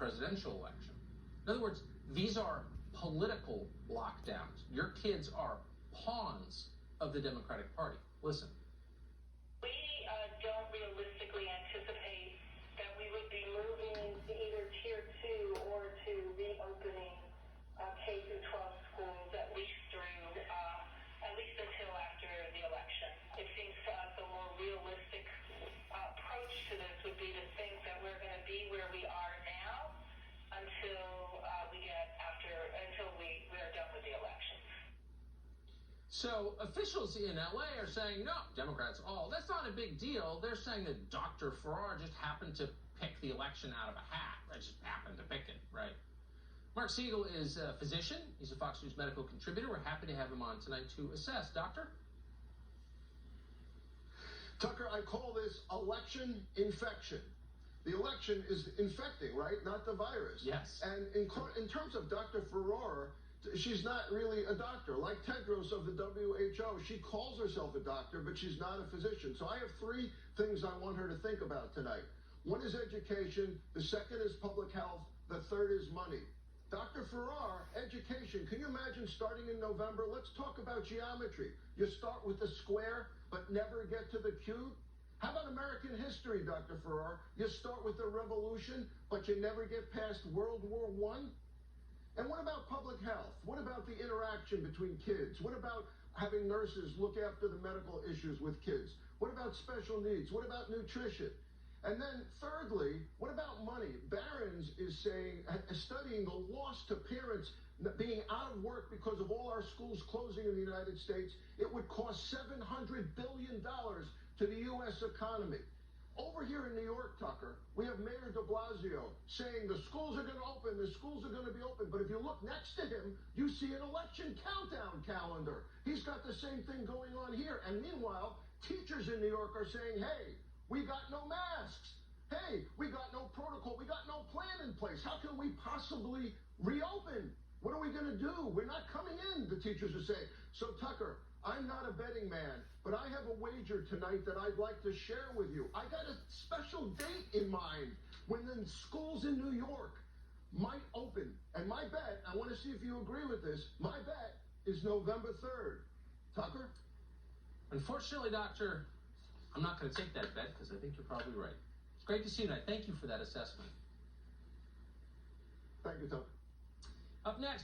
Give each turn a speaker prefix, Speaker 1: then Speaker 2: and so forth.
Speaker 1: presidential election. In other words, these are political lockdowns. Your kids are pawns of the Democratic Party. Listen.
Speaker 2: We don't realistically anticipate that we would be moving to either Tier 2 or to reopening K through 12 schools at least until after the election. It seems to us a more realistic approach to this would be to think that we're going to be where we are now until we are done with the election.
Speaker 1: So officials in LA are saying, no, Democrats, that's not a big deal. They're saying that Dr. Farrar just happened to pick the election out of a hat. They just happened to pick it, right? Mark Siegel is a physician. He's a Fox News medical contributor. We're happy to have him on tonight to assess. Doctor?
Speaker 3: Tucker, I call this election infection. The election is infecting, right? Not the virus.
Speaker 1: Yes.
Speaker 3: And in terms of Dr. Farrar, she's not really a doctor. Like Tedros of the WHO, she calls herself a doctor, but she's not a physician. So I have three things I want her to think about tonight. One is education. The second is public health. The third is money. Dr. Farrar, education. Can you imagine starting in November? Let's talk about geometry. You start with the square, but never get to the cube. How about American history, Dr. Farrar? You start with the revolution, but you never get past World War I. And what about public health? What about the interaction between kids? What about having nurses look after the medical issues with kids? What about special needs? What about nutrition? And then thirdly, what about money? Barron's is studying the loss to parents being out of work because of all our schools closing in the United States. It would cost $700 billion to the U.S. economy. Over here in New York, Tucker, we have Mayor de Blasio saying the schools are going to open, the schools are going to be open. But if you look next to him, you see an election countdown calendar. He's got the same thing going on here. And meanwhile, teachers in New York are saying, hey, we got no masks. Hey, we got no protocol. We got no plan in place. How can we possibly reopen? What are we going to do? We're not coming in, the teachers are saying. So, Tucker, I'm not a betting man, but I have a wager tonight that I'd like to share with you. I got a special date in mind when the schools in New York might open. And my bet, I want to see if you agree with this, my bet is November 3rd. Tucker?
Speaker 1: Unfortunately, Doctor, I'm not going to take that bet because I think you're probably right. It's great to see you tonight. Thank you for that assessment.
Speaker 3: Thank you, Tucker.
Speaker 1: Up next.